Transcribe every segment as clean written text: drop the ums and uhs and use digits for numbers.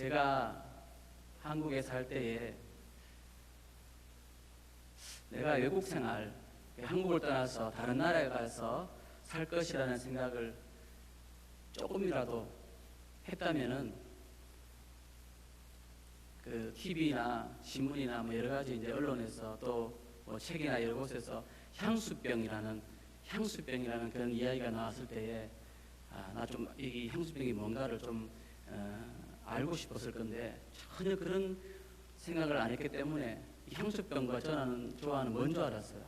제가 한국에 살 때에 내가 외국 생활, 한국을 떠나서 다른 나라에 가서 살 것이라는 생각을 조금이라도 했다면은 그 TV나 신문이나 뭐 여러 가지 이제 언론에서 또 뭐 책이나 여러 곳에서 향수병이라는 그런 이야기가 나왔을 때에 나 좀 이 향수병이 뭔가를 좀 알고 싶었을 건데 전혀 그런 생각을 안 했기 때문에 이 향수병과 저는 좋아하는 뭔 줄 알았어요.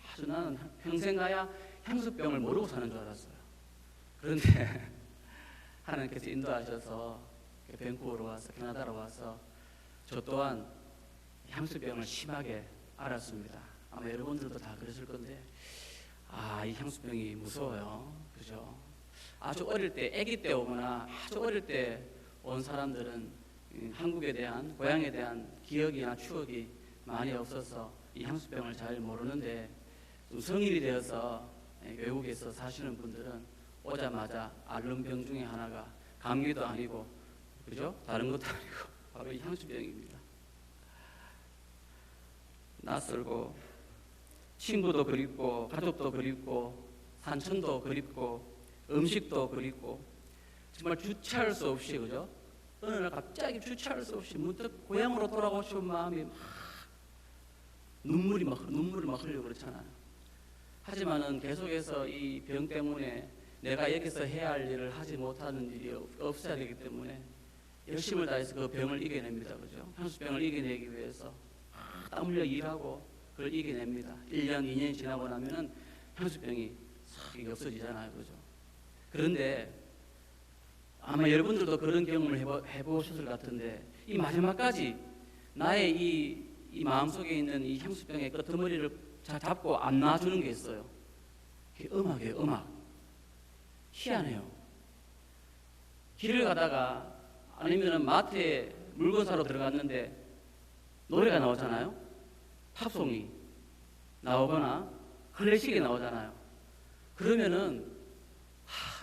아주 나는 평생 가야 향수병을 모르고 사는 줄 알았어요. 그런데 하나님께서 인도하셔서 밴쿠버로 와서 캐나다로 와서 저 또한 향수병을 심하게 알았습니다. 아마 여러분들도 다 그러실 건데 이 향수병이 무서워요. 그죠? 아주 어릴 때, 아기 때 오거나 아주 어릴 때 온 사람들은 한국에 대한, 고향에 대한 기억이나 추억이 많이 없어서 이 향수병을 잘 모르는데 좀 성인이 되어서 외국에서 사시는 분들은 오자마자 앓는 병 중에 하나가 감기도 아니고, 그죠? 다른 것도 아니고 바로 이 향수병입니다. 낯설고 친구도 그립고 가족도 그립고 산천도 그립고 음식도 그립고 정말 주체할 수 없이, 그죠? 어느 날 갑자기 주체할 수 없이 문득 고향으로 돌아가고 싶은 마음이 막 눈물이 막 흘리고 그렇잖아요. 하지만은 계속해서 이 병 때문에 내가 여기서 해야 할 일을 하지 못하는 일이 없어야 되기 때문에 열심을 다해서 그 병을 이겨냅니다. 그죠? 향수병을 이겨내기 위해서 땀 흘려 일하고 그걸 이겨냅니다. 1년, 2년이 지나고 나면은 향수병이 싹 없어지잖아요. 그죠? 그런데 아마 여러분들도 그런 경험을 해보셨을 것 같은데 이 마지막까지 나의 이 마음속에 있는 이 향수병의 끄트머리를 잡고 안 놔주는 게 있어요. 그게 음악이에요. 음악. 희한해요. 길을 가다가 아니면 마트에 물건 사러 들어갔는데 노래가 나오잖아요. 팝송이 나오거나 클래식이 나오잖아요. 그러면은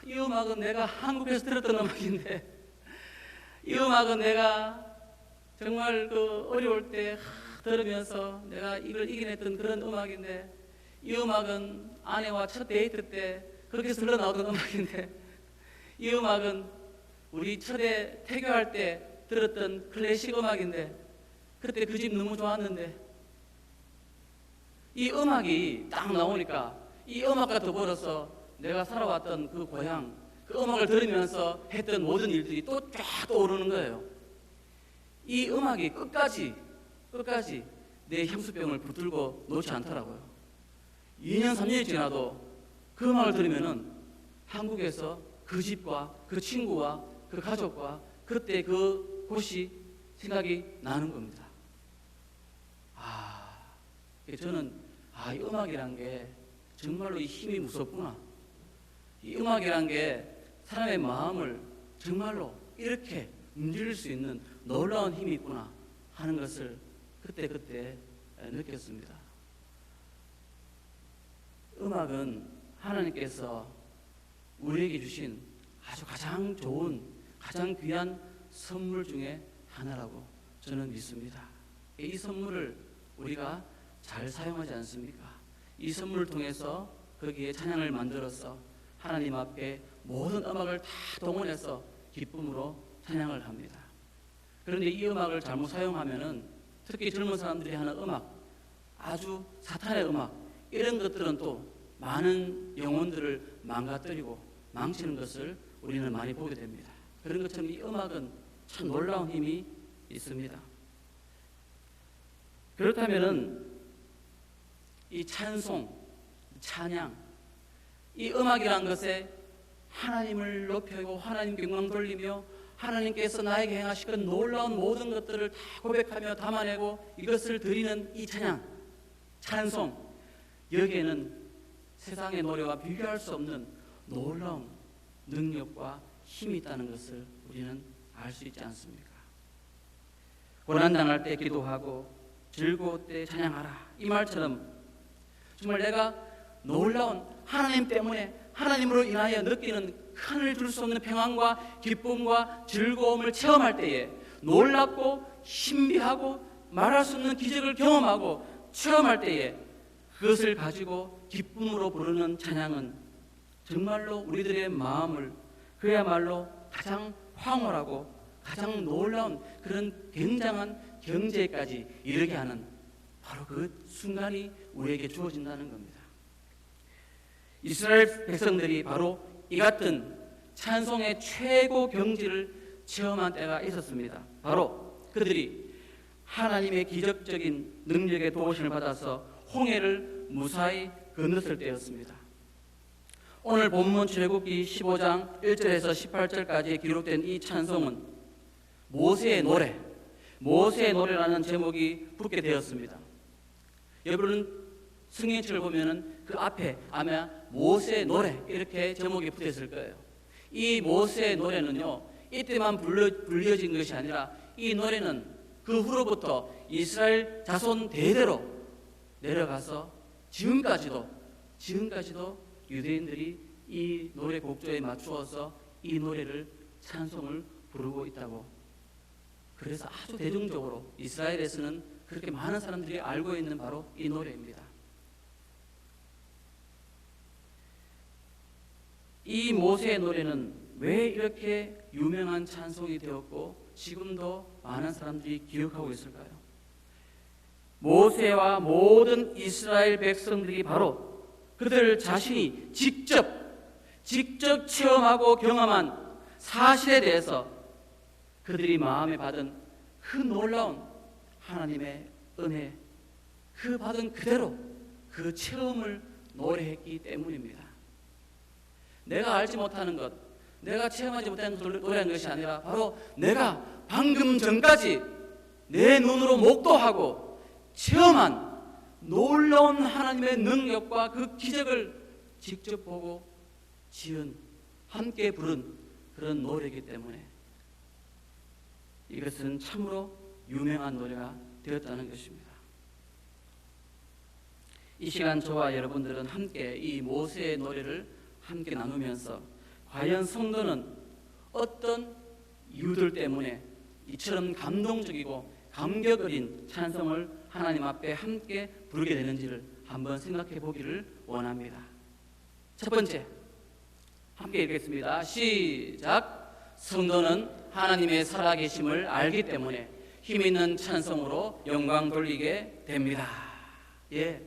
이 음악은 내가 한국에서 들었던 음악인데, 이 음악은 내가 정말 그 어려울 때 들으면서 내가 이걸 이겨냈던 그런 음악인데, 이 음악은 아내와 첫 데이트 때 그렇게 흘러나오던 음악인데, 이 음악은 우리 첫해 태교할 때 들었던 클래식 음악인데, 그때 그 집 너무 좋았는데, 이 음악이 딱 나오니까 이 음악과 더불어서 내가 살아왔던 그 고향, 그 음악을 들으면서 했던 모든 일들이 또 쫙 떠오르는 거예요. 이 음악이 끝까지 내 향수병을 붙들고 놓지 않더라고요. 2년, 3년이 지나도 그 음악을 들으면은 한국에서 그 집과 그 친구와 그 가족과 그때 그 곳이 생각이 나는 겁니다. 저는 이 음악이란 게 정말로 이 힘이 무섭구나. 이 음악이란 게 사람의 마음을 정말로 이렇게 움직일 수 있는 놀라운 힘이 있구나 하는 것을 그때 느꼈습니다. 음악은 하나님께서 우리에게 주신 아주 가장 좋은, 가장 귀한 선물 중에 하나라고 저는 믿습니다. 이 선물을 우리가 잘 사용하지 않습니까? 이 선물을 통해서 거기에 찬양을 만들어서 하나님 앞에 모든 음악을 다 동원해서 기쁨으로 찬양을 합니다. 그런데 이 음악을 잘못 사용하면은 특히 젊은 사람들이 하는 음악, 아주 사탄의 음악, 이런 것들은 또 많은 영혼들을 망가뜨리고 망치는 것을 우리는 많이 보게 됩니다. 그런 것처럼 이 음악은 참 놀라운 힘이 있습니다. 그렇다면은 이 찬송, 찬양, 이 음악이란 것에 하나님을 높이고 하나님 영광 돌리며 하나님께서 나에게 행하시던 놀라운 모든 것들을 다 고백하며 담아내고 이것을 드리는 이 찬양, 찬송, 여기에는 세상의 노래와 비교할 수 없는 놀라운 능력과 힘이 있다는 것을 우리는 알 수 있지 않습니까? 고난당할 때 기도하고 즐거울 때 찬양하라, 이 말처럼 정말 내가 놀라운 하나님 때문에 하나님으로 인하여 느끼는 하늘 줄 수 없는 평안과 기쁨과 즐거움을 체험할 때에 놀랍고 신비하고 말할 수 없는 기적을 경험하고 체험할 때에 그것을 가지고 기쁨으로 부르는 찬양은 정말로 우리들의 마음을 그야말로 가장 황홀하고 가장 놀라운 그런 굉장한 경제까지 이르게 하는 바로 그 순간이 우리에게 주어진다는 겁니다. 이스라엘 백성들이 바로 이 같은 찬송의 최고 경지를 체험한 때가 있었습니다. 바로 그들이 하나님의 기적적인 능력의 도우심을 받아서 홍해를 무사히 건넜을 때였습니다. 오늘 본문 출애굽기 15장 1절에서 18절까지 기록된 이 찬송은 모세의 노래라는 제목이 붙게 되었습니다. 여러분 성경책을 보면은 그 앞에 아마 모세의 노래 이렇게 제목이 붙어 있을 거예요. 이 모세의 노래는요, 이때만 불려진 것이 아니라 이 노래는 그 후로부터 이스라엘 자손 대대로 내려가서 지금까지도 유대인들이 이 노래 곡조에 맞추어서 이 노래를 찬송을 부르고 있다고. 그래서 아주 대중적으로 이스라엘에서는 그렇게 많은 사람들이 알고 있는 바로 이 노래입니다. 이 모세의 노래는 왜 이렇게 유명한 찬송이 되었고 지금도 많은 사람들이 기억하고 있을까요? 모세와 모든 이스라엘 백성들이 바로 그들 자신이 직접 체험하고 경험한 사실에 대해서 그들이 마음에 받은 그 놀라운 하나님의 은혜, 그 받은 그대로 그 체험을 노래했기 때문입니다. 내가 알지 못하는 것, 내가 체험하지 못한 노래한 것이 아니라 바로 내가 방금 전까지 내 눈으로 목도하고 체험한 놀라운 하나님의 능력과 그 기적을 직접 보고 지은, 함께 부른 그런 노래이기 때문에 이것은 참으로 유명한 노래가 되었다는 것입니다. 이 시간 저와 여러분들은 함께 이 모세의 노래를 함께 나누면서 과연 성도는 어떤 이유들 때문에 이처럼 감동적이고 감격 어린 찬송을 하나님 앞에 함께 부르게 되는지를 한번 생각해 보기를 원합니다. 첫 번째, 함께 읽겠습니다. 시작. 성도는 하나님의 살아계심을 알기 때문에 힘있는 찬송으로 영광 돌리게 됩니다. 예,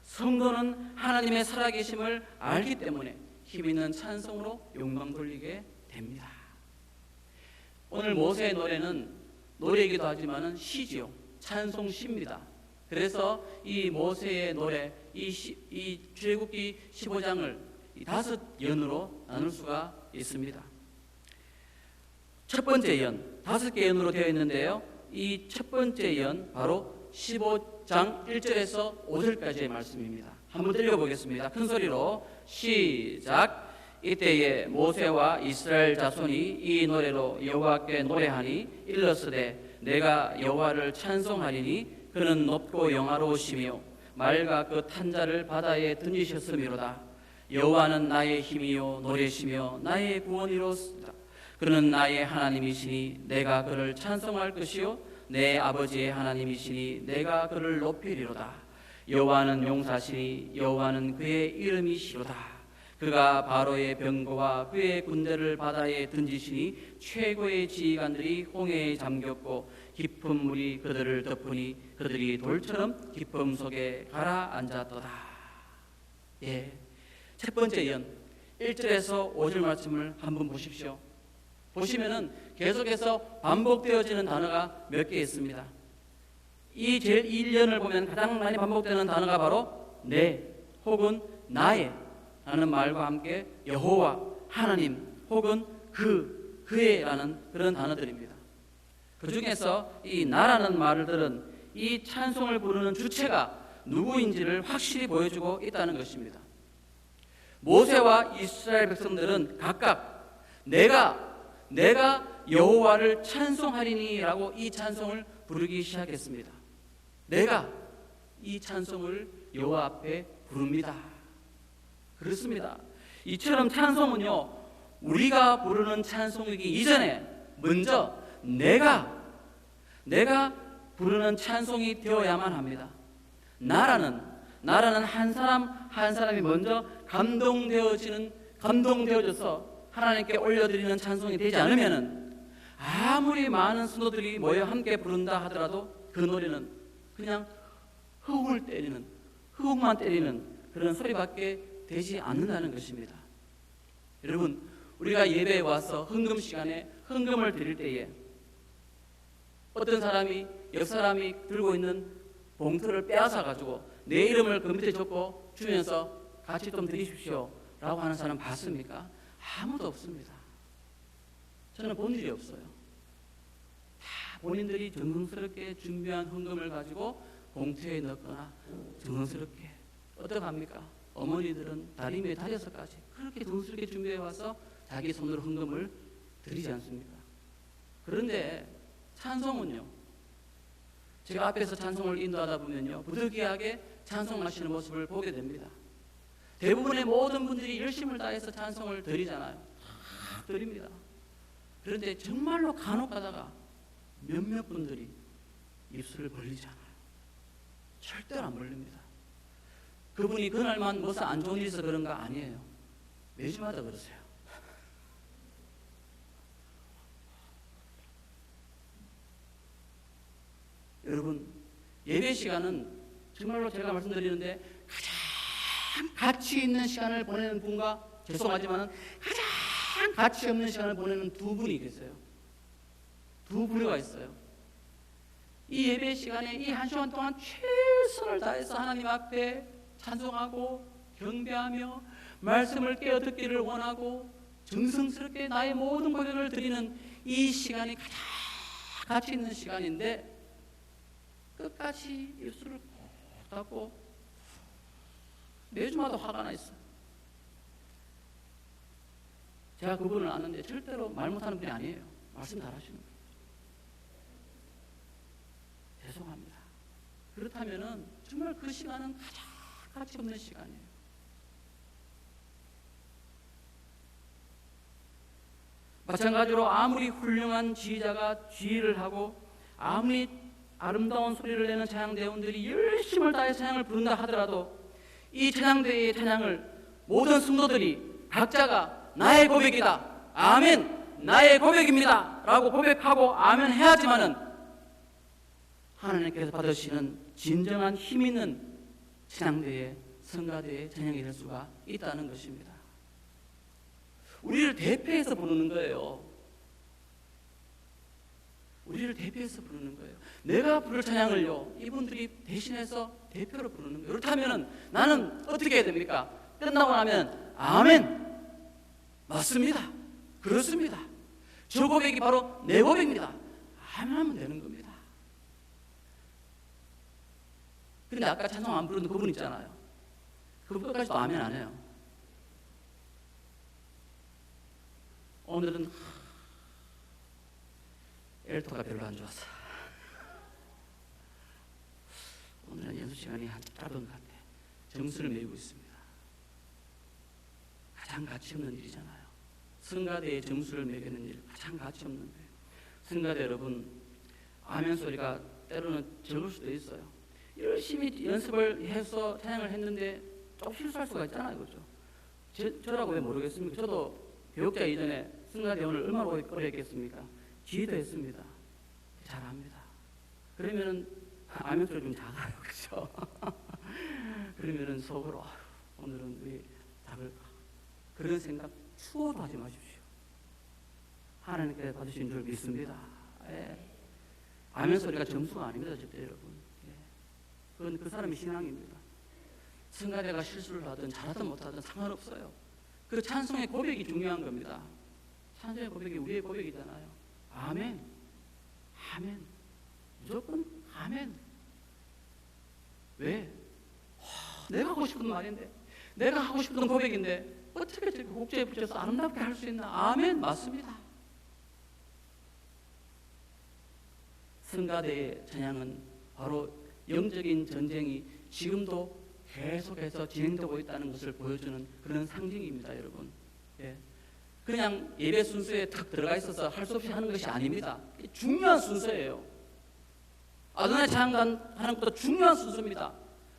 성도는 하나님의 살아계심을 알기 때문에 힘있는 찬송으로 영광 돌리게 됩니다. 오늘 모세의 노래는 노래이기도 하지만 시지요, 찬송시입니다. 그래서 이 모세의 노래, 이 출애굽기 15장을 5연으로 나눌 수가 있습니다. 첫 번째 연, 5개 연으로 되어 있는데요, 이 첫 번째 연 바로 15장 1절에서 5절까지의 말씀입니다. 한번 읽어보겠습니다. 큰 소리로 시작. 이때에 모세와 이스라엘 자손이 이 노래로 여호와께 노래하니 일렀으되 내가 여호와를 찬송하리니 그는 높고 영화로우시며 말과 그 탄자를 바다에 던지셨음이로다. 여호와는 나의 힘이요 노래시며 나의 구원이로소이다. 그는 나의 하나님이시니 내가 그를 찬송할 것이요 내 아버지의 하나님이시니 내가 그를 높이리로다. 여호와는 용사시니 여호와는 그의 이름이시로다. 그가 바로의 병거와 그의 군대를 바다에 던지시니 최고의 지휘관들이 홍해에 잠겼고 깊은 물이 그들을 덮으니 그들이 돌처럼 깊음 속에 가라앉았도다. 예, 첫 번째 연 1절에서 5절 말씀을 한번 보십시오. 보시면은 계속해서 반복되어지는 단어가 몇 개 있습니다. 이 제일 1년을 보면 가장 많이 반복되는 단어가 바로 내 혹은 나의 라는 말과 함께 여호와, 하나님 혹은 그의 라는 그런 단어들입니다. 그 중에서 이 나라는 말들은 이 찬송을 부르는 주체가 누구인지를 확실히 보여주고 있다는 것입니다. 모세와 이스라엘 백성들은 각각 내가 여호와를 찬송하리니 라고 이 찬송을 부르기 시작했습니다. 내가 이 찬송을 여호와 앞에 부릅니다. 그렇습니다. 이처럼 찬송은요, 우리가 부르는 찬송이기 이전에 먼저 내가 내가 부르는 찬송이 되어야만 합니다. 나라는 한 사람 한 사람이 먼저 감동되어져서 하나님께 올려드리는 찬송이 되지 않으면은 아무리 많은 성도들이 모여 함께 부른다 하더라도 그 노래는 그냥 흑욱만 때리는 그런 소리밖에 되지 않는다는 것입니다. 여러분, 우리가 예배에 와서 헌금 시간에 헌금을 드릴 때에 어떤 사람이 옆 사람이 들고 있는 봉투를 빼앗아 가지고 내 이름을 그 밑에 적고 주면서 같이 좀 드리십시오 라고 하는 사람 봤습니까? 아무도 없습니다. 저는 본 일이 없어요. 다 본인들이 정성스럽게 준비한 헌금을 가지고 봉투에 넣거나 정성스럽게 어떻게 합니까? 어머니들은 다리미에 다려서까지 그렇게 정성스럽게 준비해 와서 자기 손으로 헌금을 드리지 않습니까? 그런데 찬송은요, 제가 앞에서 찬송을 인도하다 보면요, 부득이하게 찬송하시는 모습을 보게 됩니다. 대부분의 모든 분들이 열심을 다해서 찬송을 드리잖아요. 드립니다. 그런데 정말로 간혹 가다가 몇몇 분들이 입술을 벌리잖아요. 절대로 안 벌립니다. 그분이 그날만 무슨 안 좋은 일이 있어서 그런가? 아니에요. 매주마다 그러세요. 여러분, 예배 시간은 정말로 제가 말씀드리는데 가장 가치 있는 시간을 보내는 분과, 죄송하지만 가장 가치 없는 시간을 보내는 두 분이 계세요. 두 부류가 있어요. 이 예배 시간에 이 한 시간 동안 최선을 다해서 하나님 앞에 찬송하고 경배하며 말씀을 깨어 듣기를 원하고 정성스럽게 나의 모든 고백을 드리는 이 시간이 가장 가치 있는 시간인데 끝까지 입술을 꼭 닫고 매주마다 화가 나 있어요. 제가 그분을 아는데 절대로 말 못하는 분이 아니에요. 말씀 잘하시는 거예요. 죄송합니다. 그렇다면은 정말 그 시간은 가장 가치 없는 시간이에요. 마찬가지로 아무리 훌륭한 지휘자가 지휘를 하고 아무리 아름다운 소리를 내는 찬양대원들이 열심을 다해 찬양을 부른다 하더라도 이 찬양대의 찬양을 모든 성도들이 각자가 나의 고백이다, 아멘, 나의 고백입니다 라고 고백하고 아멘 해야지만은 하나님께서 받으시는 진정한 힘 있는 찬양대의 성가대의 찬양이 될 수가 있다는 것입니다. 우리를 대표해서 부르는 거예요. 우리를 대표해서 부르는 거예요. 내가 부를 찬양을요, 이분들이 대신해서 대표로 부르는 거예요. 그렇다면 나는 어떻게 해야 됩니까? 끝나고 나면 아멘, 맞습니다, 그렇습니다, 저 고백이 바로 내 고백입니다, 아멘 하면 되는 겁니다. 근데 아까 찬송 안 부르는 그분 있잖아요. 그분 끝까지도 아멘 안 해요. 오늘은 엘토가 별로 안 좋았어. 오늘은 연수 시간이 한 짧은 것 같아. 점수를 매기고 있습니다. 가장 가치 없는 일이잖아요. 성가대의 점수를 매기는 일, 가장 가치 없는 거예요. 성가대 여러분, 아멘 소리가 때로는 적을 수도 있어요. 열심히 연습을 해서 찬양을 했는데 좀 실수할 수가 있잖아요, 그렇죠? 저라고 왜 모르겠습니까? 저도 교육자 이전에 성가대원을 얼마나 오래 했겠습니까? 지휘도 했습니다. 잘합니다. 그러면은 아멘 소리 좀 작아요, 그렇죠? 그러면은 속으로 오늘은 왜 작을까? 그런 생각 추워도 하지 마십시오. 하나님께서 받으신 줄 믿습니다. 예. 아멘 소리가 점수가 아닙니다, 절대 여러분. 예. 그건 그 사람의 신앙입니다. 성가대가 실수를 하든 잘하든 못하든 상관없어요. 그 찬송의 고백이 중요한 겁니다. 찬송의 고백이 우리의 고백이잖아요. 아멘, 아멘, 무조건 아멘. 왜? 내가 하고 싶은 말인데, 내가 하고 싶은 고백인데 어떻게 저렇게 곡조에 붙여서 아름답게 할 수 있나? 아멘, 맞습니다. 성가대의 찬양은 바로 영적인 전쟁이 지금도 계속해서 진행되고 있다는 것을 보여주는 그런 상징입니다, 여러분. 예. 그냥 예배 순서에 탁 들어가 있어서 할 수 없이 하는 것이 아닙니다. 중요한 순서예요. 아도나이 찬양하는 것도 중요한 순서입니다.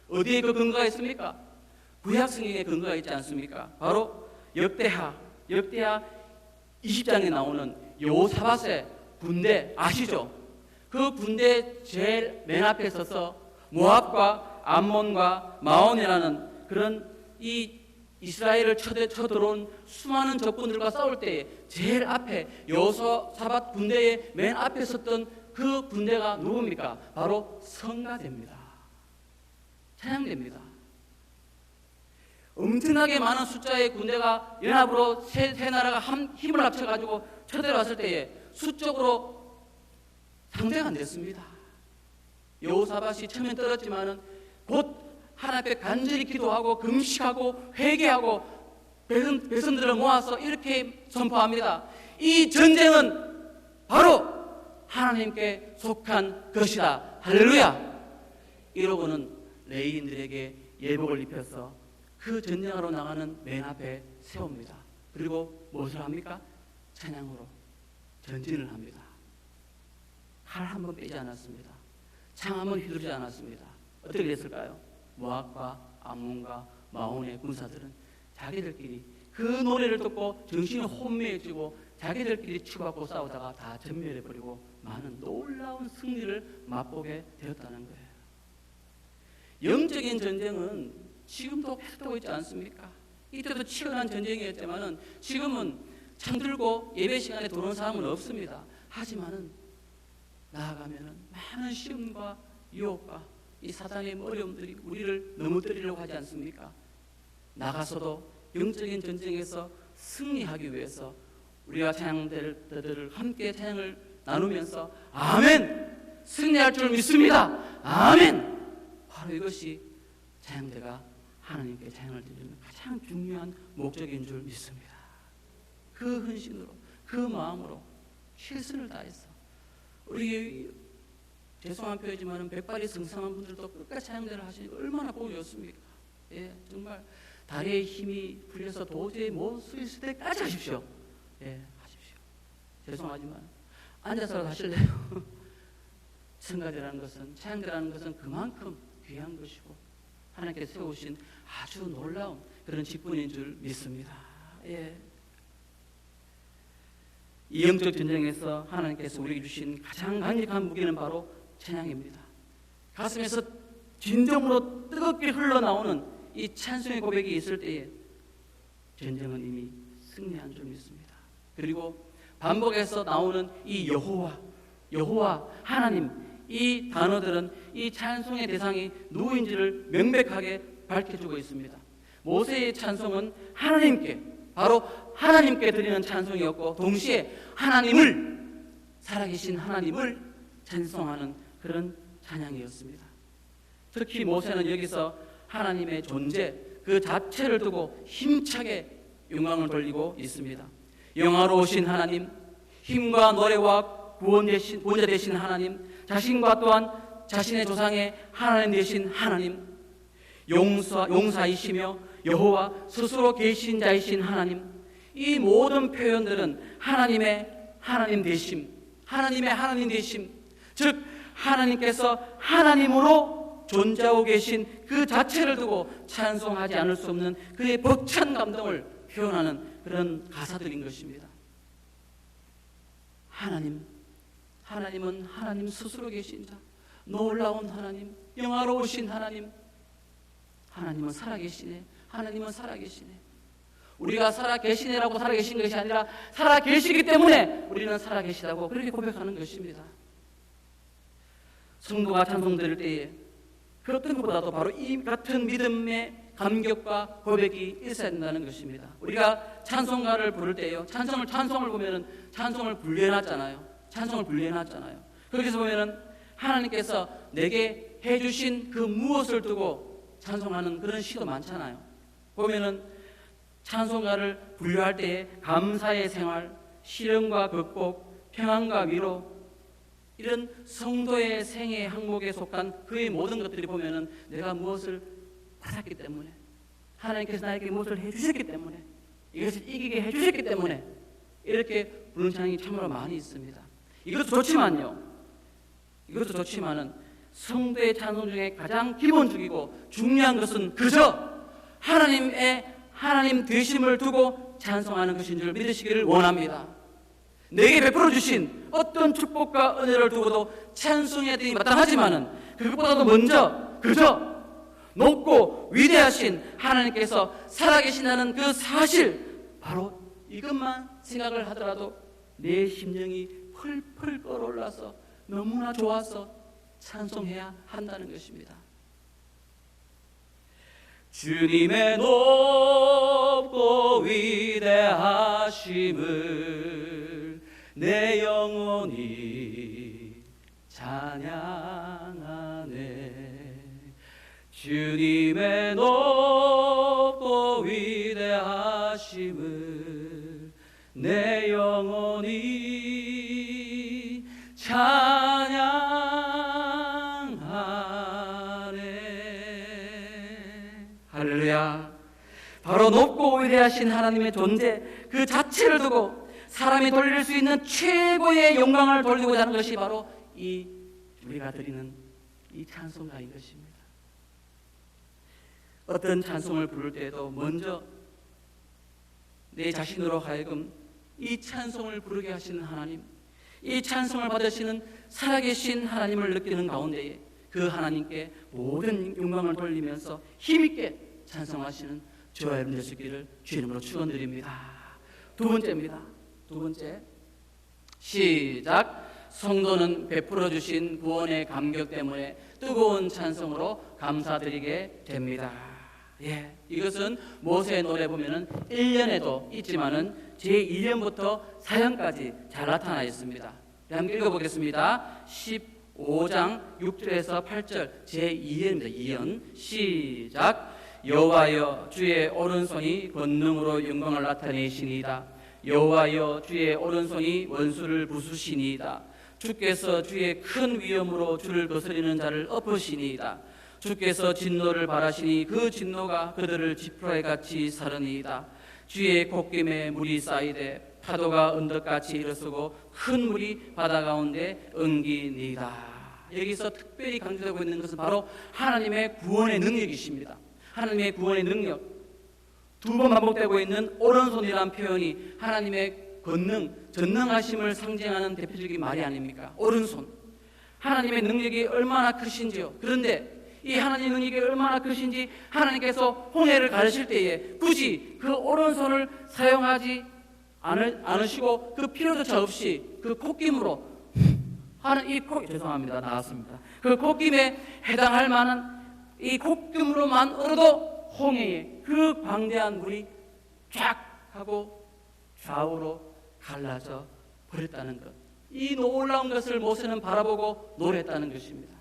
어디에 그 근거가 있습니까? 구약 성경에 근거가 있지 않습니까? 바로 역대하 20장에 나오는 여호사밧의 군대 아시죠? 그 군대 제일 맨 앞에 서서 모압과 암몬과 마온이라는 그런 이 이스라엘을 쳐들어온 수많은 적군들과 싸울 때에 제일 앞에 여호사밧 군대의 맨 앞에 섰던 그 군대가 누굽니까? 바로 성가대입니다. 찬양대입니다. 엄청나게 많은 숫자의 군대가 연합으로 세 나라가 힘을 합쳐가지고 쳐들어왔을 때에 수적으로 상대가 안 됐습니다. 여호사밧이 처음엔 떨었지만은 곧 하나님 앞에 간절히 기도하고 금식하고 회개하고 백성들을 모아서 이렇게 선포합니다. 이 전쟁은 바로 하나님께 속한 것이다. 할렐루야. 이러고는 레위인들에게 예복을 입혀서 그 전쟁하러 나가는 맨 앞에 세웁니다. 그리고 무엇을 합니까? 찬양으로 전진을 합니다. 칼 한 번 빼지 않았습니다. 창 한 번 휘두르지 않았습니다. 어떻게 됐을까요? 모압과 암몬과 마온의 군사들은 자기들끼리 그 노래를 듣고 정신이 혼미해지고 자기들끼리 치고받고 싸우다가 다 전멸해버리고 많은 놀라운 승리를 맛보게 되었다는 거예요. 영적인 전쟁은 지금도 계속되고 있지 않습니까? 이때도 치열한 전쟁이었지만은 지금은 창 들고 예배 시간에 들어오는 사람은 없습니다. 하지만은 나아가면은 많은 시험과 유혹과 이 사단의 어려움들이 우리를 넘어뜨리려고 하지 않습니까? 나가서도 영적인 전쟁에서 승리하기 위해서 우리가 찬양대들을 함께 찬양을 나누면서 아멘! 승리할 줄 믿습니다. 아멘! 바로 이것이 찬양대가 하나님께 찬양을 드리는 가장 중요한 목적인 줄 믿습니다. 그 헌신으로, 그 마음으로 최선을 다해서 우리 죄송한 표현이지만 백발이 승상한 분들도 끝까지 찬양대를 하시니 얼마나 복이 좋습니까? 예, 정말 다리에 힘이 풀려서 도저히 못 서 있을 때까지 하십시오. 예, 하십시오. 죄송하지만 앉아서라도 하실래요? 성가대라는 것은, 찬양대라는 것은 그만큼 귀한 것이고 하나님께 세우신 아주 놀라운 그런 직분인 줄 믿습니다. 예. 이 영적 전쟁에서 하나님께서 우리에게 주신 가장 강력한 무기는 바로 찬양입니다. 가슴에서 진정으로 뜨겁게 흘러나오는 이 찬송의 고백이 있을 때에 전쟁은 이미 승리한 줄 믿습니다. 그리고 반복해서 나오는 이 여호와, 하나님, 이 단어들은 이 찬송의 대상이 누구인지를 명백하게 밝혀주고 있습니다. 모세의 찬송은 하나님께, 바로 하나님께 드리는 찬송이었고 동시에 하나님을, 살아계신 하나님을 찬송하는 그런 찬양이었습니다. 특히 모세는 여기서 하나님의 존재 그 자체를 두고 힘차게 영광을 돌리고 있습니다. 영화로우신 하나님, 힘과 노래와 구원자 되신 하나님, 자신과 또한 자신의 조상의 하나님 되신 하나님, 용사이시며 여호와 스스로 계신 자이신 하나님, 이 모든 표현들은 하나님의 하나님 되심, 즉 하나님께서 하나님으로 존재하고 계신 그 자체를 두고 찬송하지 않을 수 없는 그의 벅찬 감동을 표현하는 그런 가사들인 것입니다. 하나님은 하나님 스스로 계신 자, 놀라운 하나님, 영화로우신 하나님, 하나님은 살아계시네. 우리가 살아계시네라고 살아계신 것이 아니라 살아계시기 때문에 우리는 살아계시다고 그렇게 고백하는 것입니다. 성도가 찬송 드릴 때에 그 어떤 것보다도 바로 이 같은 믿음의 감격과 고백이 있어야 된다는 것입니다. 우리가 찬송가를 부를 때요, 찬송을 보면은 찬송을 분류해놨잖아요. 거기서 보면은 하나님께서 내게 해주신 그 무엇을 두고 찬송하는 그런 시도 많잖아요. 보면은 찬송가를 분류할 때에 감사의 생활, 시련과 극복, 평안과 위로, 이런 성도의 생애 항목에 속한 그의 모든 것들이 보면은 내가 무엇을 받았기 때문에, 하나님께서 나에게 무엇을 해주셨기 때문에, 이것을 이기게 해주셨기 때문에 이렇게 부르는 찬양이 참으로 많이 있습니다. 이것도 좋지만은 성도의 찬송 중에 가장 기본적이고 중요한 것은 그저 하나님 되심을 두고 찬송하는 것인 줄 믿으시기를 원합니다. 내게 베풀어 주신 어떤 축복과 은혜를 두고도 찬송해야 되니 마땅하지만은 그것보다도 먼저 그저 높고 위대하신 하나님께서 살아계신다는 그 사실, 바로 이것만 생각을 하더라도 내 심령이 펄펄 끓어올라서 너무나 좋아서 찬송해야 한다는 것입니다. 주님의 높고 위대하심을 내 영혼이 찬양하네. 주님의 높고 위대하심을 내 영혼이 찬양하네. 할렐루야. 바로 높고 위대하신 하나님의 존재 그 자체를 두고 사람이 돌릴 수 있는 최고의 영광을 돌리고자 하는 것이 바로 이 우리가 드리는 이 찬송가인 것입니다. 어떤 찬송을 부를 때에도 먼저 내 자신으로 하여금 이 찬송을 부르게 하시는 하나님, 이 찬송을 받으시는 살아계신 하나님을 느끼는 가운데에 그 하나님께 모든 영광을 돌리면서 힘있게 찬송하시는 저와 여러분 되시기를 주 이름으로 축원드립니다. 두 번째입니다. 두 번째, 시작. 성도는 베풀어 주신 구원의 감격 때문에 뜨거운 찬송으로 감사드리게 됩니다. 예, 이것은 모세의 노래 보면은 1년에도 있지만은 제1년부터 4년까지 잘 나타나 있습니다. 함께 읽어보겠습니다. 15장 6절에서 8절 제2년입니다. 2년 시작. 여호와여 주의 오른손이 권능으로 영광을 나타내시니이다. 여호와여 주의 오른손이 원수를 부수시니이다. 주께서 주의 큰 위엄으로 주를 거스리는 자를 엎으시니이다. 주께서 진노를 바라시니 그 진노가 그들을 지푸라기 같이 사르니이다. 주의 콧김에 물이 쌓이되 파도가 언덕같이 일어서고 큰 물이 바다 가운데 엉기니이다. 여기서 특별히 강조되고 있는 것은 바로 하나님의 구원의 능력이십니다. 하나님의 구원의 능력, 두 번 반복되고 있는 오른손이라는 표현이 하나님의 권능, 전능하심을 상징하는 대표적인 말이 아닙니까? 오른손, 하나님의 능력이 얼마나 크신지요. 그런데 이 하나님의 능력이 얼마나 크신지 하나님께서 홍해를 가르실 때에 굳이 그 오른손을 사용하지 않으시고 그 필요조차 없이 그 콧김으로 하는 이 죄송합니다, 나왔습니다. 그 콧김에 해당할 만한 이 콧김으로만으로도 홍해에 그 광대한 물이 쫙 하고 좌우로 갈라져 버렸다는 것, 이 놀라운 것을 모세는 바라보고 노래했다는 것입니다.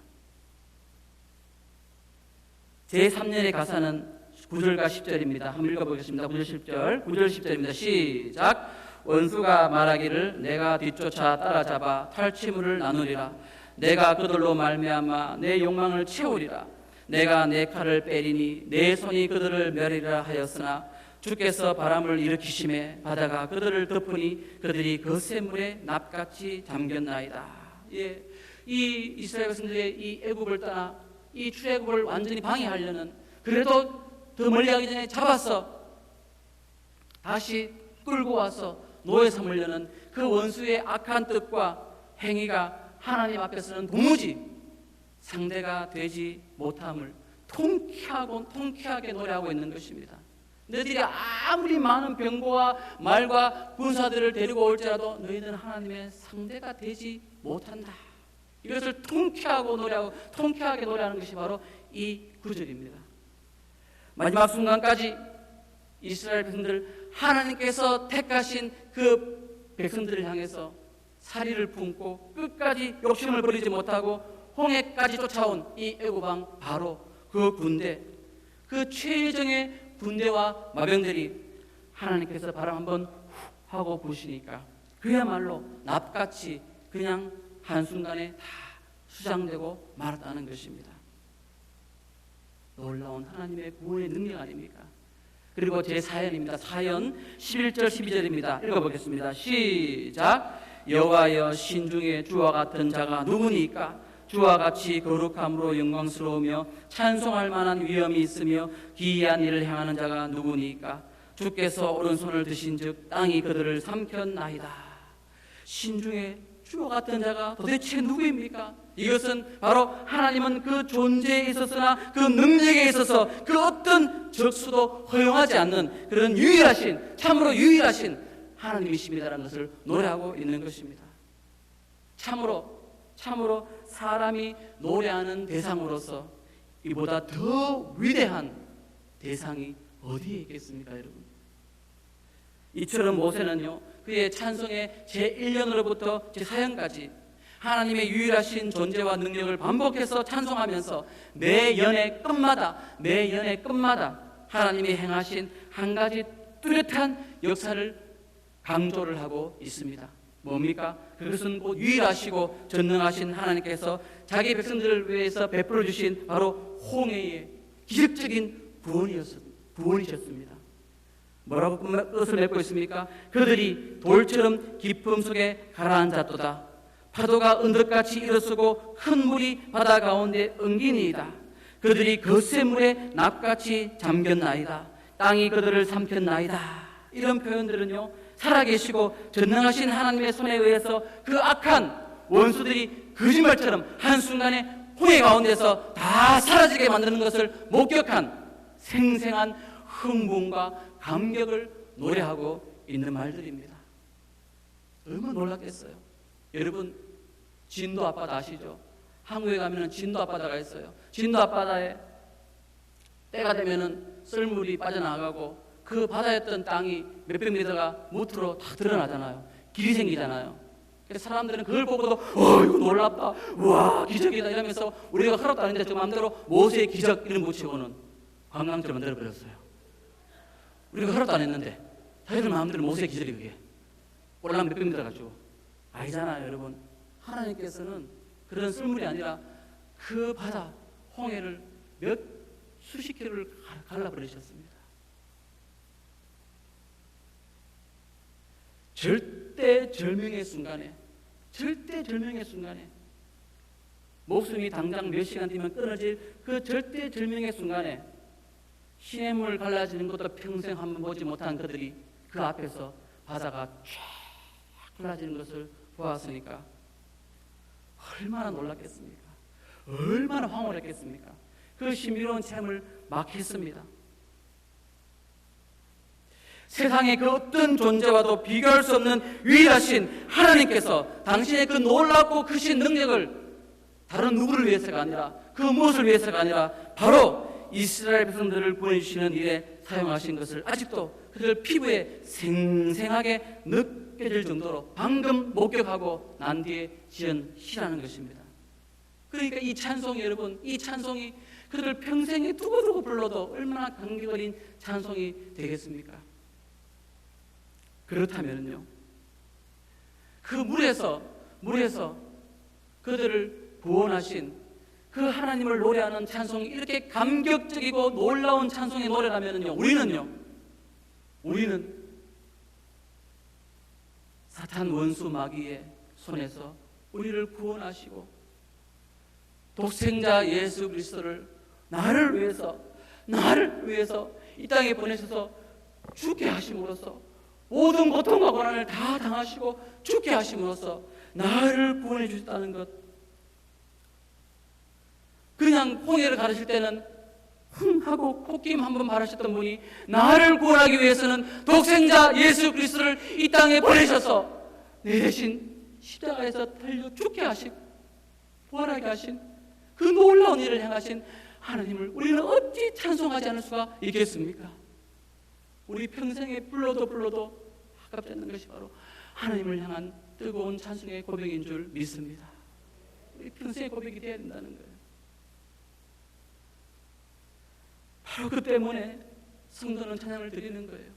제3년의 가사는 9절과 10절입니다. 한번 읽어보겠습니다. 9절 10절입니다. 시작. 원수가 말하기를 내가 뒤쫓아 따라잡아 탈취물을 나누리라. 내가 그들로 말미암아 내 욕망을 채우리라. 내가 내 칼을 빼리니 내 손이 그들을 멸하리라 하였으나 주께서 바람을 일으키심에 바다가 그들을 덮으니 그들이 거센물에 납같이 잠겼나이다. 예, 이 이스라엘 백성들의 이 애굽을 떠나 이 출애굽을 완전히 방해하려는, 그래도 더 멀리 가기 전에 잡아서 다시 끌고 와서 노예 삼으려는 그 원수의 악한 뜻과 행위가 하나님 앞에서는 도무지 상대가 되지 못함을 통쾌하게 노래하고 있는 것입니다. 너희들이 아무리 많은 병거와 말과 군사들을 데리고 올지라도 너희들은 하나님의 상대가 되지 못한다. 이것을 통쾌하게 노래하는 것이 바로 이 구절입니다. 마지막 순간까지 이스라엘 백성들, 하나님께서 택하신 그 백성들을 향해서 사리를 품고 끝까지 욕심을 버리지 못하고 홍해까지 쫓아온 이 애굽왕 바로 그 군대, 그 최정의 군대와 마병들이 하나님께서 바람 한번 훅 하고 부시니까 그야말로 납같이 그냥 한순간에 다 수장되고 말았다는 것입니다. 놀라운 하나님의 구원의 능력 아닙니까? 그리고 제 사연입니다. 사연 11절 12절입니다. 읽어보겠습니다. 시작. 여호와여 신중에 주와 같은 자가 누구니까? 주와 같이 거룩함으로 영광스러우며 찬송할 만한 위엄이 있으며 기이한 일을 행하는 자가 누구니까? 주께서 오른손을 드신즉 땅이 그들을 삼켰나이다. 신중에 주와 같은 자가 도대체 누구입니까? 이것은 바로 하나님은 그 존재에 있어서나 그 능력에 있어서 그 어떤 적수도 허용하지 않는 그런 유일하신, 참으로 유일하신 하나님이십니다라는 것을 노래하고 있는 것입니다. 참으로 사람이 노래하는 대상으로서 이보다 더 위대한 대상이 어디에 있겠습니까, 여러분? 이처럼 모세는요, 그의 찬송의 제1년으로부터 제4년까지 하나님의 유일하신 존재와 능력을 반복해서 찬송하면서 매 연의 끝마다 하나님이 행하신 한 가지 뚜렷한 역사를 강조를 하고 있습니다. 뭡니까? 그것은 곧 유일하시고 전능하신 하나님께서 자기 백성들을 위해서 베풀어 주신 바로 홍해의 기적적인 구원이셨습니다. 뭐라고 뜻을 맺고 있습니까? 그들이 돌처럼 깊음 속에 가라앉았도다. 파도가 언덕같이 일어서고 큰 물이 바다 가운데 엉기니이다. 그들이 거센 물에 납같이 잠겼나이다. 땅이 그들을 삼켰나이다. 이런 표현들은요, 살아계시고 전능하신 하나님의 손에 의해서 그 악한 원수들이 거짓말처럼 한순간에 홍해 가운데서 다 사라지게 만드는 것을 목격한 생생한 흥분과 감격을 노래하고 있는 말들입니다. 얼마나 놀랐겠어요. 여러분, 진도 앞바다 아시죠? 한국에 가면 진도 앞바다가 있어요. 진도 앞바다에 때가 되면 썰물이 빠져나가고 그 바다였던 땅이 몇백 미터가 무트로 다 드러나잖아요. 길이 생기잖아요. 그래서 사람들은 그걸 보고도 이거 놀랍다, 우와 기적이다 이러면서 우리가 허락도 아닌데 저 마음대로 모세의 기적 이름 붙이고는 관광지를 만들어버렸어요. 우리가 허락도 안 했는데 자기들 마음대로 모세의 기적이 그게 올라 몇백 미터 가지고 아니잖아요. 여러분, 하나님께서는 그런 썰물이 아니라 그 바다 홍해를 몇 수십 킬로를 갈라버리셨습니다. 절대절명의 순간에 목숨이 당장 몇 시간 뒤면 끊어질 그 절대절명의 순간에 시냇물 갈라지는 것도 평생 한번 보지 못한 그들이 그 앞에서 바다가 쫙 갈라지는 것을 보았으니까 얼마나 놀랐겠습니까? 얼마나 황홀했겠습니까? 그 신비로운 체험을 막 했습니다. 세상의 그 어떤 존재와도 비교할 수 없는 위대하신 하나님께서 당신의 그 놀랍고 크신 능력을 다른 누구를 위해서가 아니라 그 무엇을 위해서가 아니라 바로 이스라엘 백성들을 보내주시는 일에 사용하신 것을 아직도 그들 피부에 생생하게 느껴질 정도로 방금 목격하고 난 뒤에 지은 시라는 것입니다. 그러니까 이 찬송이, 여러분, 이 찬송이 그들을 평생에 두고두고 불러도 얼마나 감격 어린 찬송이 되겠습니까? 그렇다면요, 그 물에서 그들을 구원하신 그 하나님을 노래하는 찬송이 이렇게 감격적이고 놀라운 찬송의 노래라면요, 우리는 사탄 원수 마귀의 손에서 우리를 구원하시고 독생자 예수 그리스도를 나를 위해서 이 땅에 보내셔서 죽게 하심으로써 모든 고통과 고난을 다 당하시고 죽게 하심으로써 나를 구원해 주셨다는 것. 그냥 홍해를 가르칠 때는 하고 콧김 한번 바라셨던 분이 나를 구원하기 위해서는 독생자 예수 그리스도를 이 땅에 보내셔서 내 대신 십자가에서 달려 죽게 하시고 부활하게 하신 그 놀라운 일을 행하신 하나님을 우리는 어찌 찬송하지 않을 수가 있겠습니까? 우리 평생에 불러도 아깝지 않는 것이 바로 하나님을 향한 뜨거운 찬송의 고백인 줄 믿습니다. 우리 평생의 고백이 되어야 된다는 거예요. 바로 그 때문에 성도는 찬양을 드리는 거예요.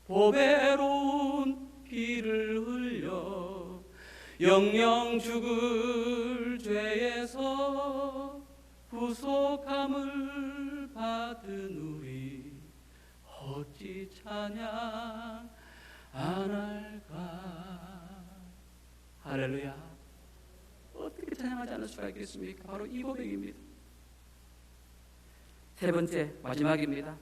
보배로운 피를 흘려 영영 죽을 죄에서 구속함을 받은 우리 어찌 찬양 안 할까? 할렐루야. 어떻게 찬양하지 않을 수가 있겠습니까? 바로 이 고백입니다. 세 번째, 마지막입니다.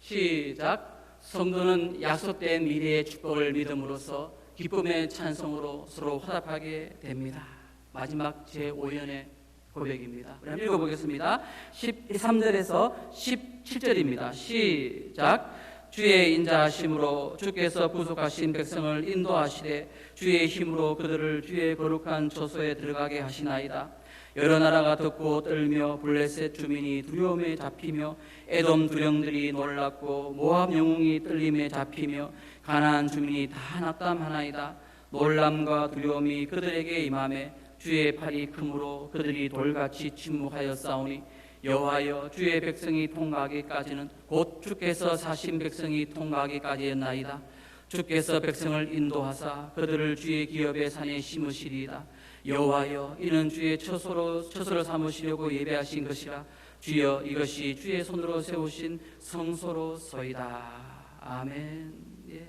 시작. 성도는 약속된 미래의 축복을 믿음으로써 기쁨의 찬송으로 서로 화답하게 됩니다. 마지막 제5연의 고백입니다. 우리 한번 읽어보겠습니다. 13절에서 17절입니다. 시작. 주의 인자하심으로 주께서 구속하신 백성을 인도하시되 주의 힘으로 그들을 주의 거룩한 처소에 들어가게 하시나이다. 여러 나라가 듣고 떨며 블레셋 주민이 두려움에 잡히며 에돔 두령들이 놀랐고 모압 영웅이 떨림에 잡히며 가나안 주민이 다 낙담하나이다. 놀람과 두려움이 그들에게 임하매 주의 팔이 크므로 그들이 돌같이 침묵하여 싸우니 여호와여 주의 백성이 통과하기까지는 곧 주께서 사신 백성이 통과하기까지였나이다. 주께서 백성을 인도하사 그들을 주의 기업의 산에 심으시리이다. 여호와여 이는 주의 처소를 삼으시려고 예배하신 것이라. 주여 이것이 주의 손으로 세우신 성소로소이다. 아멘. 예.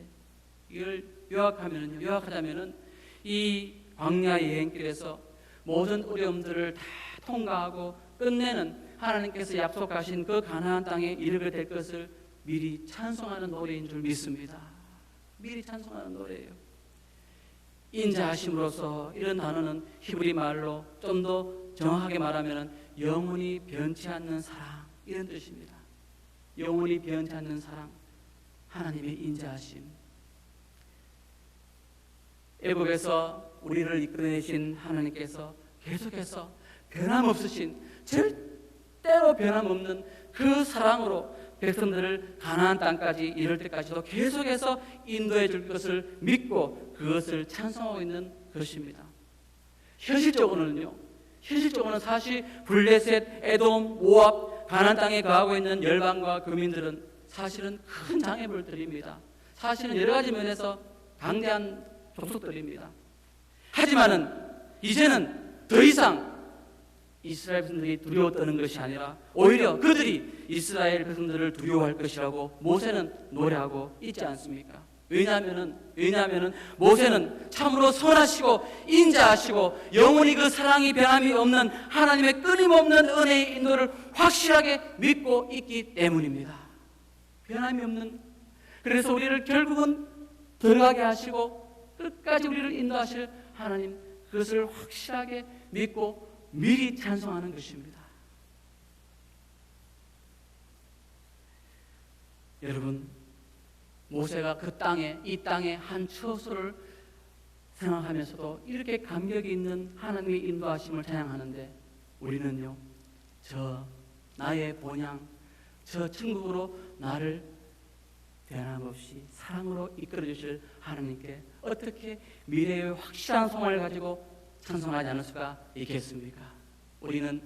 이걸 요약하자면은 이 광야 여행길에서 모든 어려움들을 다 통과하고 끝내는 하나님께서 약속하신 그 가나안 땅에 이르게 될 것을 미리 찬송하는 노래인 줄 믿습니다. 미리 찬송하는 노래예요. 인자하심으로써 이런 단어는 히브리 말로 좀 더 정확하게 말하면 영원히 변치 않는 사랑, 이런 뜻입니다. 영원히 변치 않는 사랑, 하나님의 인자하심. 애굽에서 우리를 이끌어내신 하나님께서 계속해서 변함없으신, 절대로 변함없는 그 사랑으로 백성들을 가나안 땅까지 이를 때까지도 계속해서 인도해 줄 것을 믿고 그것을 찬송하고 있는 것입니다. 현실적으로는 사실 블레셋, 에돔, 모압, 가나안 땅에 거하고 있는 열방과 교민들은 사실은 큰 장애물들입니다. 사실은 여러 가지 면에서 강대한 족속들입니다. 하지만은 이제는 더 이상 이스라엘 백성들이 두려워 떠는 것이 아니라 오히려 그들이 이스라엘 백성들을 두려워할 것이라고 모세는 노래하고 있지 않습니까? 왜냐하면은 모세는 참으로 선하시고 인자하시고 영원히 그 사랑이 변함이 없는 하나님의 끊임없는 은혜의 인도를 확실하게 믿고 있기 때문입니다. 변함이 없는, 그래서 우리를 결국은 들어가게 하시고 끝까지 우리를 인도하실 하나님, 그것을 확실하게 믿고 미리 찬송하는 것입니다. 여러분, 모세가 이 땅의 한 처소를 생각하면서도 이렇게 감격이 있는 하나님의 인도하심을 찬양하는데, 우리는요, 나의 본향, 저 천국으로 나를 변함없이 사랑으로 이끌어 주실 하나님께 어떻게 미래의 확실한 소망을 가지고 찬송하지 않을 수가 있겠습니까? 우리는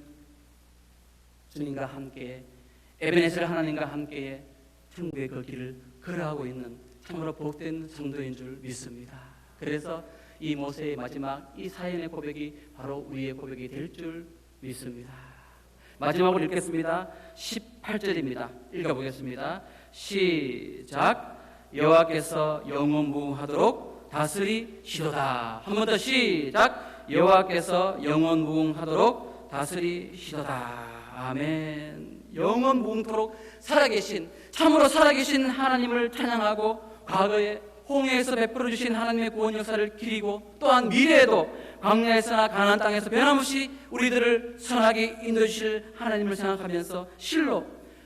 주님과 함께, 에베네셀 하나님과 함께 천국의 그 길을 걸어가고 있는 참으로 복된 성도인 줄 믿습니다. 그래서 이 모세의 마지막 이 사연의 고백이 바로 우리의 고백이 될 줄 믿습니다. 마지막으로 읽겠습니다. 18절입니다. 읽어보겠습니다. 시작. 여호와께서 영원무궁하도록 다스리시도다. 한 번 더 시작. 여호와께서 영원무궁하도록 다스리시도다. 아멘. 영원무궁토록 살아계신, 참으로 살아계신 하나님을 찬양하고 과거에 홍해에서 베풀어 주신 하나님의 구원 역사를 기리고 또한 미래에도 광야에서나 가나안 땅에서 변함없이 우리들을 선하게 인도해 주실 하나님을 생각하면서 실로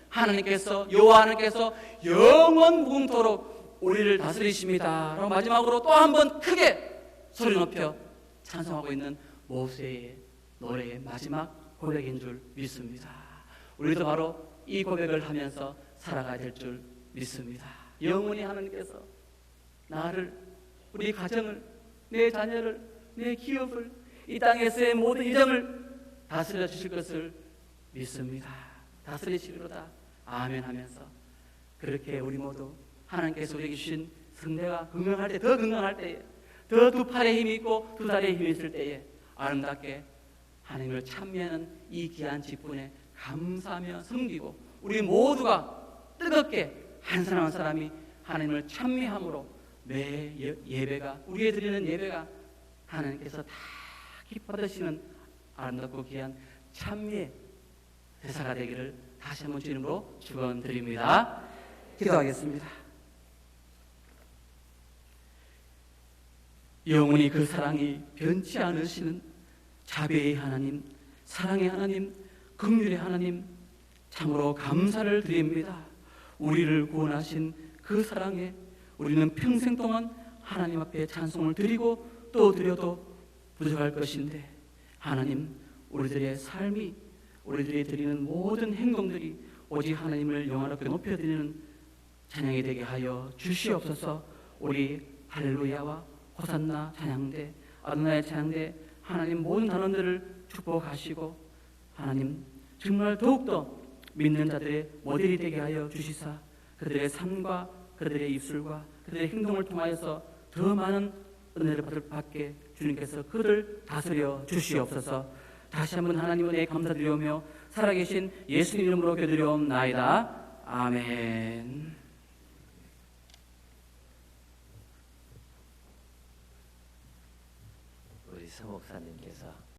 하나님께서, 여호와 하나님께서 영원무궁토록 우리를 다스리십니다 라고 마지막으로 또 한 번 크게 소리 높여 찬송하고 있는 모세의 노래의 마지막 고백인 줄 믿습니다. 우리도 바로 이 고백을 하면서 살아가야 될 줄 믿습니다. 영원히 하나님께서 나를, 우리 가정을, 내 자녀를, 내 기업을, 이 땅에서의 모든 이정을 다스려 주실 것을 믿습니다. 다스리시리로다. 아멘 하면서 그렇게 우리 모두 하나님께서 우리에게 주신 성대가 건강할 때, 더 건강할 때에, 더 두 팔에 힘이 있고 두 다리에 힘이 있을 때에 아름답게 하나님을 찬미하는 이 귀한 직분에 감사하며 섬기고 우리 모두가 뜨겁게 한 사람 한 사람이 하나님을 찬미함으로 매 예배가, 우리의 드리는 예배가 하나님께서 다 기뻐하시는 아름답고 귀한 찬미의 대사가 되기를 다시 한번 주님으로 축원드립니다. 기도하겠습니다. 영원히 그 사랑이 변치 않으시는 자비의 하나님, 사랑의 하나님, 긍휼의 하나님, 참으로 감사를 드립니다. 우리를 구원하신 그 사랑에 우리는 평생 동안 하나님 앞에 찬송을 드리고 또 드려도 부족할 것인데, 하나님, 우리들의 삶이, 우리들이 드리는 모든 행동들이 오직 하나님을 영화롭게 높여드리는 찬양이 되게 하여 주시옵소서. 우리 할렐루야와 호산나 찬양대, 아도나의 찬양대, 하나님 모든 단원들을 축복하시고, 하나님 정말 더욱더 믿는 자들의 모델이 되게 하여 주시사 그들의 삶과 그들의 입술과 그들의 행동을 통하여서 더 많은 은혜를 받게 주님께서 그들을 다스려 주시옵소서. 다시 한번 하나님 은혜에 감사드리오며 살아계신 예수 이름으로 기도드리옵나이다. 아멘. 우리 서 목사님께서